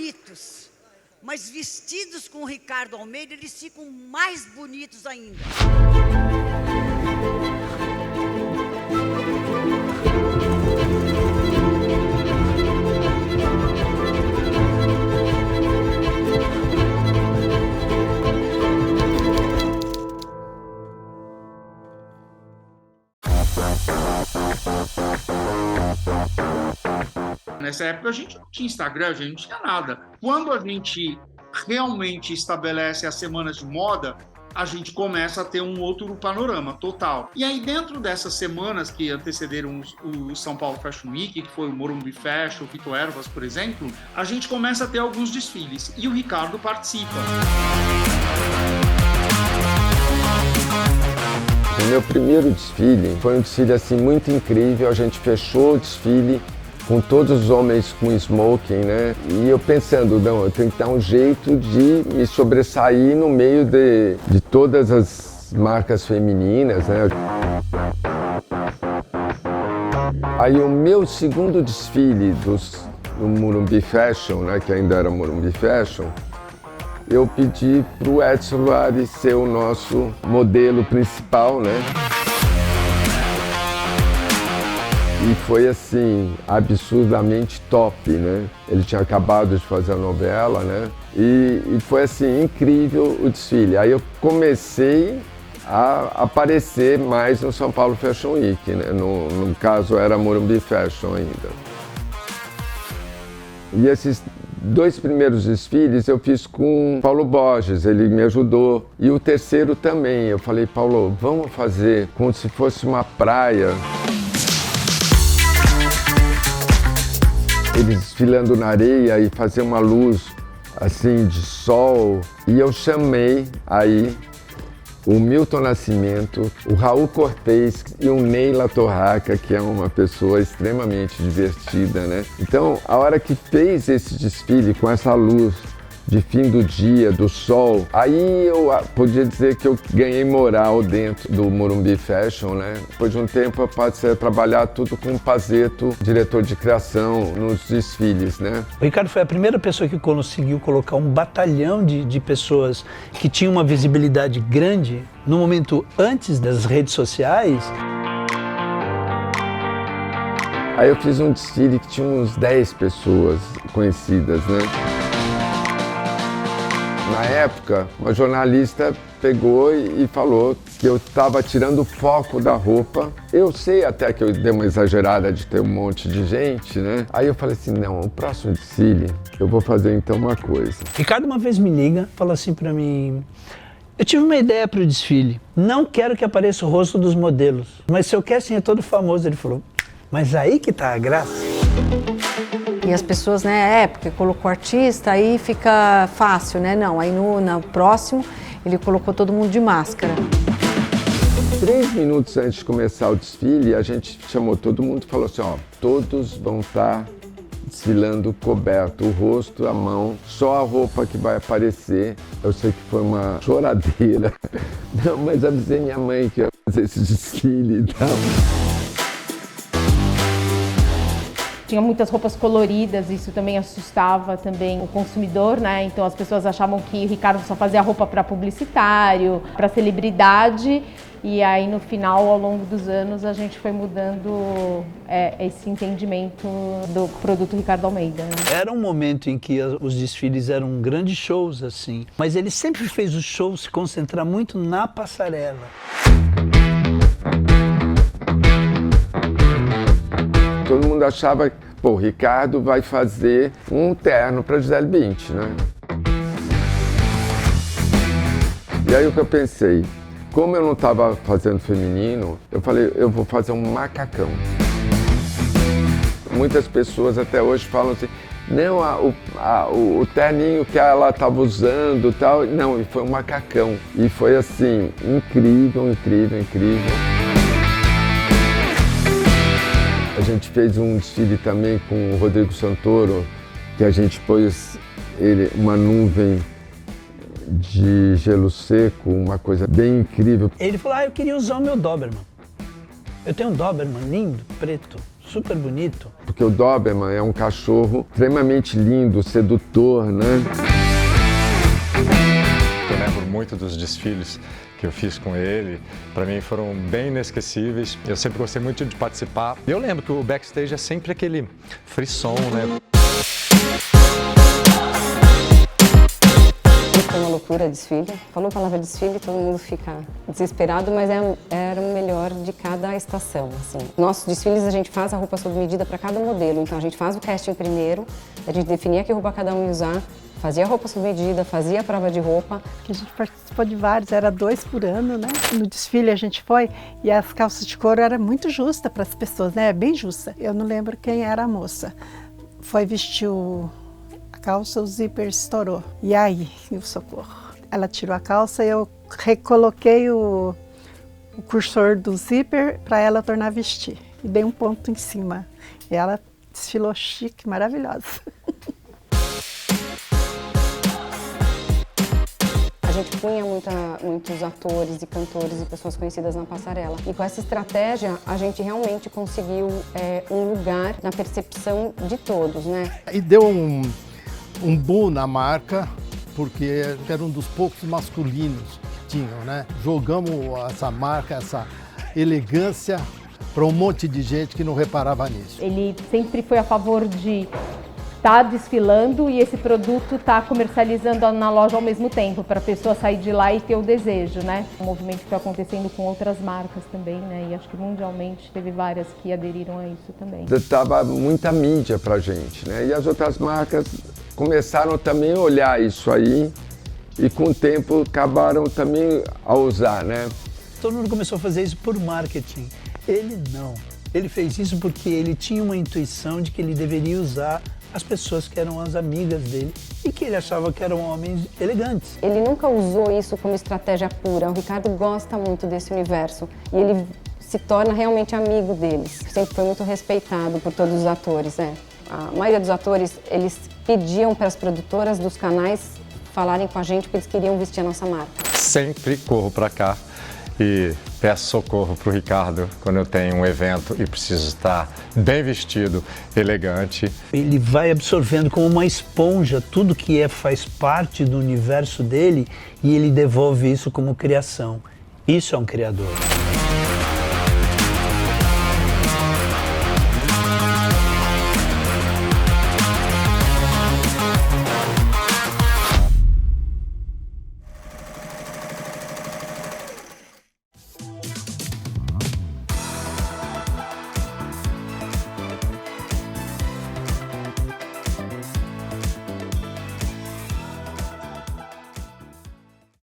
bonitos, mas vestidos com o Ricardo Almeida, eles ficam mais bonitos ainda. Nessa época a gente não tinha Instagram, a gente não tinha nada. Quando a gente realmente estabelece as semanas de moda, a gente começa a ter um outro panorama total. E aí dentro dessas semanas que antecederam o São Paulo Fashion Week, que foi o Morumbi Fashion, o Vito Ervas, por exemplo, a gente começa a ter alguns desfiles e o Ricardo participa. O meu primeiro desfile foi um desfile assim muito incrível, a gente fechou o desfile com todos os homens com smoking, né? E eu pensando, não, eu tenho que dar um jeito de me sobressair no meio de todas as marcas femininas, né? Aí o meu segundo desfile do Morumbi Fashion, né, que ainda era Morumbi Fashion, eu pedi para o Edson Luari ser o nosso modelo principal, né? E foi assim, absurdamente top, né? Ele tinha acabado de fazer a novela, né? E foi assim, incrível o desfile. Aí eu comecei a aparecer mais no São Paulo Fashion Week, né? No caso era Morumbi Fashion ainda. E esses 2 primeiros desfiles eu fiz com Paulo Borges, ele me ajudou. E o terceiro também, eu falei, Paulo, vamos fazer como se fosse uma praia. Eles desfilando na areia e fazer uma luz assim de sol. E eu chamei aí o Milton Nascimento, o Raul Cortez e o Neila Torraca, que é uma pessoa extremamente divertida, né? Então, a hora que fez esse desfile com essa luz de fim do dia, do sol, aí eu podia dizer que eu ganhei moral dentro do Morumbi Fashion, né? Depois de um tempo eu passei a trabalhar tudo com o Pazeto, diretor de criação, nos desfiles, né? O Ricardo foi a primeira pessoa que conseguiu colocar um batalhão de pessoas que tinham uma visibilidade grande no momento antes das redes sociais. Aí eu fiz um desfile que tinha uns 10 pessoas conhecidas, né? Na época, uma jornalista pegou e falou que eu estava tirando o foco da roupa. Eu sei até que eu dei uma exagerada de ter um monte de gente, né? Aí eu falei assim, não, o próximo desfile eu vou fazer então uma coisa. Ricardo uma vez me liga, fala assim pra mim, eu tive uma ideia para o desfile, não quero que apareça o rosto dos modelos, mas se eu quero sim é todo famoso. Ele falou, mas aí que tá a graça. E as pessoas, né, porque colocou artista, aí fica fácil, né? Não, aí no próximo ele colocou todo mundo de máscara. 3 minutos antes de começar o desfile, a gente chamou todo mundo e falou assim, ó, todos vão estar desfilando coberto, o rosto, a mão, só a roupa que vai aparecer. Eu sei que foi uma choradeira. Não, mas avisei minha mãe que ia fazer esse desfile e tal. Tinha muitas roupas coloridas, isso também assustava também o consumidor, né? Então as pessoas achavam que o Ricardo só fazia roupa para publicitário, para celebridade. E aí no final, ao longo dos anos, a gente foi mudando esse entendimento do produto Ricardo Almeida, né? Era um momento em que os desfiles eram grandes shows, assim. Mas ele sempre fez os shows se concentrar muito na passarela. Todo mundo achava que, pô, o Ricardo vai fazer um terno para Gisele Bündchen, né? E aí o que eu pensei, como eu não estava fazendo feminino, eu falei, eu vou fazer um macacão. Muitas pessoas até hoje falam assim, não, o terninho que ela estava usando e tal, não, e foi um macacão. E foi assim, incrível, incrível, incrível. A gente fez um desfile também com o Rodrigo Santoro, que a gente pôs uma nuvem de gelo seco, uma coisa bem incrível. Ele falou, eu queria usar o meu Doberman. Eu tenho um Doberman lindo, preto, super bonito. Porque o Doberman é um cachorro extremamente lindo, sedutor, né? Eu lembro muito dos desfiles que eu fiz com ele. Para mim foram bem inesquecíveis. Eu sempre gostei muito de participar. Eu lembro que o backstage é sempre aquele frisson, né? Foi uma loucura desfile. Falou a palavra desfile, todo mundo fica desesperado, mas era o melhor de cada estação. Assim. Nossos desfiles a gente faz a roupa sob medida para cada modelo. Então a gente faz o casting primeiro, a gente definia que roupa cada um ia usar, fazia a roupa sob medida, fazia a prova de roupa. A gente participou de vários, era 2 por ano, né? No desfile a gente foi e as calças de couro era muito justa para as pessoas, né? Bem justa. Eu não lembro quem era a moça. Foi vestir a calça, o zíper estourou. E aí, o socorro. Ela tirou a calça e eu recoloquei o cursor do zíper para ela tornar a vestir. E dei um ponto em cima. E ela desfilou chique, maravilhosa. A gente punha muitos atores e cantores e pessoas conhecidas na passarela. E com essa estratégia, a gente realmente conseguiu um lugar na percepção de todos, né? E deu um boom na marca, porque era um dos poucos masculinos que tinham, né? Jogamos essa marca, essa elegância para um monte de gente que não reparava nisso. Ele sempre foi a favor de estar desfilando e esse produto estar comercializando na loja ao mesmo tempo, para a pessoa sair de lá e ter o desejo, né? Um movimento que está acontecendo com outras marcas também, né? E acho que mundialmente teve várias que aderiram a isso também. Dava muita mídia pra gente, né? E as outras marcas começaram também a olhar isso aí e com o tempo acabaram também a usar, né? Todo mundo começou a fazer isso por marketing. Ele não. Ele fez isso porque ele tinha uma intuição de que ele deveria usar as pessoas que eram as amigas dele e que ele achava que eram homens elegantes. Ele nunca usou isso como estratégia pura. O Ricardo gosta muito desse universo e ele se torna realmente amigo deles. Sempre foi muito respeitado por todos os atores, né? A maioria dos atores, eles pediam para as produtoras dos canais falarem com a gente porque eles queriam vestir a nossa marca. Sempre corro para cá e peço socorro para o Ricardo quando eu tenho um evento e preciso estar bem vestido, elegante. Ele vai absorvendo como uma esponja tudo que faz parte do universo dele e ele devolve isso como criação. Isso é um criador.